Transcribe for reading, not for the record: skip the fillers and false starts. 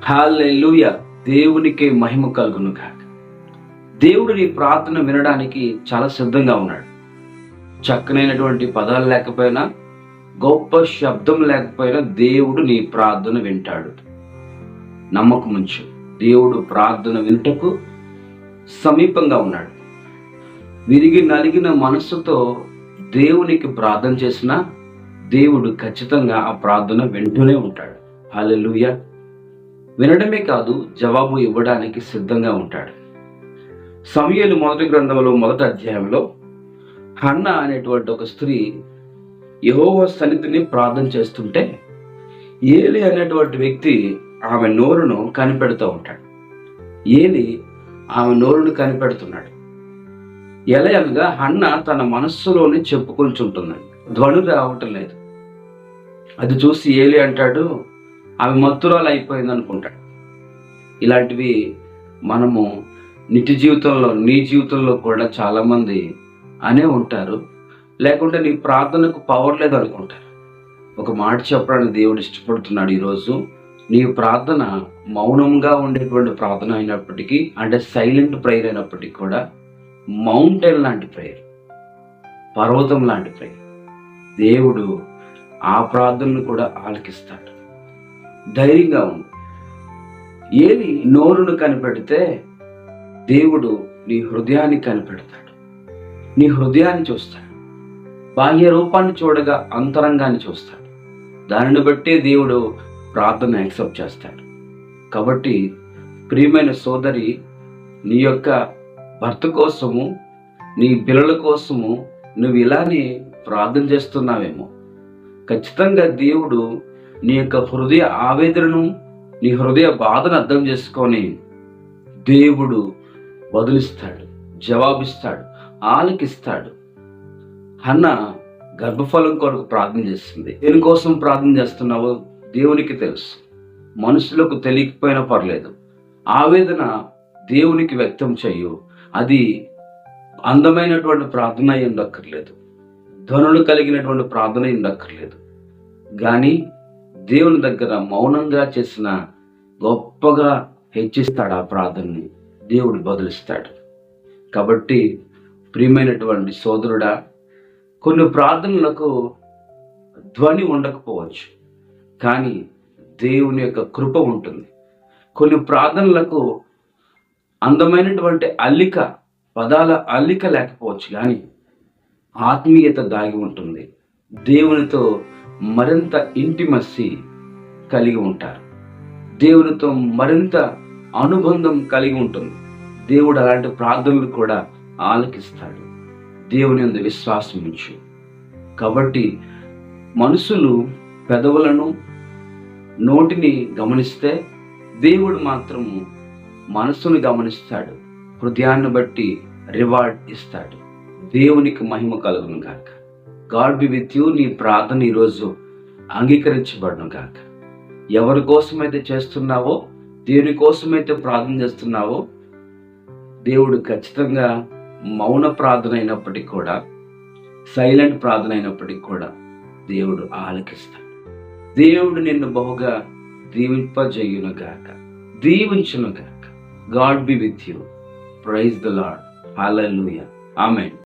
హల్లెలూయా. దేవునికి మహిమ కలుగును గాక. దేవుడు నీ ప్రార్థన వినడానికి చాలా సిద్ధంగా ఉన్నాడు. చక్కనైనటువంటి పదాలు లేకపోయినా, గొప్ప శబ్దం లేకపోయినా దేవుడు నీ ప్రార్థన వింటాడు. నమ్మకముంచు. దేవుడు ప్రార్థన వినుటకు సమీపంగా ఉన్నాడు. విరిగి నలిగిన మనస్సుతో దేవునికి ప్రార్థన చేసినా దేవుడు ఖచ్చితంగా ఆ ప్రార్థన వింటూనే ఉంటాడు. హల్లెలూయా. వినడమే కాదు, జవాబు ఇవ్వడానికి సిద్ధంగా ఉంటాడు. సమూయేలు మొదటి గ్రంథంలో మొదటి అధ్యాయంలో హన్నా అనేటువంటి ఒక స్త్రీ యెహోవా సన్నిధిని ప్రార్థన చేస్తుంటే ఏలి అనేటువంటి వ్యక్తి ఆమె నోరును కనిపెడుతూ ఉంటాడు. ఏలి ఆమె నోరును కనిపెడుతున్నాడు. ఎలా అనగా హన్న తన మనస్సులోని చెప్పుకొంచుంటుంది, ధ్వని రావటం లేదు. అది చూసి ఏలి అంటాడు, ఆమె మత్తురాలు అయిపోయింది అనుకుంటాడు. ఇలాంటివి మనము నిత్య జీవితంలో, నీ జీవితంలో కూడా చాలామంది అనే ఉంటారు. లేకుంటే నీ ప్రార్థనకు పవర్ లేదు అనుకుంటారు. ఒక మాట చెప్పడానికి దేవుడు ఇష్టపడుతున్నాడు ఈరోజు. నీ ప్రార్థన మౌనంగా ఉండేటువంటి ప్రార్థన అయినప్పటికీ, అంటే సైలెంట్ ప్రేయర్ అయినప్పటికీ కూడా మౌంటైన్ లాంటి ప్రేయర్, పర్వతం లాంటి ప్రేయర్, దేవుడు ఆ ప్రార్థనను కూడా ఆలకిస్తాడు. ధైర్యంగా ఉంది. ఏలి నోరును కనిపెడితే దేవుడు నీ హృదయాన్ని కనిపెడతాడు. నీ హృదయాన్ని చూస్తాడు. బాహ్య రూపాన్ని చూడగా అంతరంగాన్ని చూస్తాడు. దానిని బట్టే దేవుడు ప్రార్థన యాక్సెప్ట్ చేస్తాడు. కాబట్టి ప్రియమైన సోదరి, నీ యొక్క భర్త కోసము, నీ పిల్లల కోసము నువ్వు ఇలానే ప్రార్థన చేస్తున్నావేమో. ఖచ్చితంగా దేవుడు నీ యొక్క హృదయ ఆవేదనను, నీ హృదయ బాధను అర్థం చేసుకొని దేవుడు బదులిస్తాడు, జవాబిస్తాడు, ఆలకిస్తాడు. హన్నా గర్భఫలం కొరకు ప్రార్థన చేస్తుంది. దేనికోసం ప్రార్థన చేస్తున్నావో దేవునికి తెలుసు. మనుషులకు తెలియకపోయినా పర్లేదు. ఆవేదన దేవునికి వ్యక్తం చెయ్యు. అది అందమైనటువంటి ప్రార్థన అయి ఉండక్కర్లేదు, ధ్వనులు కలిగినటువంటి ప్రార్థన అయి ఉండక్కర్లేదు. కానీ దేవుని దగ్గర మౌనంగా చేసిన గొప్పగా హెచ్చిస్తాడు. ఆ ప్రార్థనని దేవుడు బదులిస్తాడు. కాబట్టి ప్రియమైనటువంటి సోదరుడా, కొన్ని ప్రార్థనలకు ధ్వని ఉండకపోవచ్చు, కానీ దేవుని యొక్క కృప ఉంటుంది. కొన్ని ప్రార్థనలకు అందమైనటువంటి అల్లిక, పదాల అల్లిక లేకపోవచ్చు, కానీ ఆత్మీయత దాగి ఉంటుంది. దేవునితో మరింత ఇంటిమసీ కలిగి ఉంటారు. దేవునితో మరింత అనుబంధం కలిగి ఉంటుంది. దేవుడు అలాంటి ప్రార్థనలు కూడా ఆలకిస్తాడు. దేవుని యందు విశ్వాసం ఉంచు. కాబట్టి మనుషులు పెదవులను, నోటిని గమనిస్తే దేవుడు మాత్రము మనసును గమనిస్తాడు. హృదయాన్ని బట్టి రివార్డ్ ఇస్తాడు. దేవునికి మహిమ కలుగును గాక. God be with you. నీ ప్రార్థన ఈరోజు అంగీకరించబడును గాక. ఎవరి కోసమైతే చేస్తున్నావో, దేని కోసమైతే ప్రార్థన చేస్తున్నావో, దేవుడు ఖచ్చితంగా మౌన ప్రార్థన అయినప్పటికీ కూడా, సైలెంట్ ప్రార్థన అయినప్పటికీ కూడా దేవుడు ఆలకిస్తాడు. దేవుడు నిన్ను బహుగా దీవింపజేయును గాక, దీవించును గాక. God be with you. Praise the Lord. Hallelujah. Amen.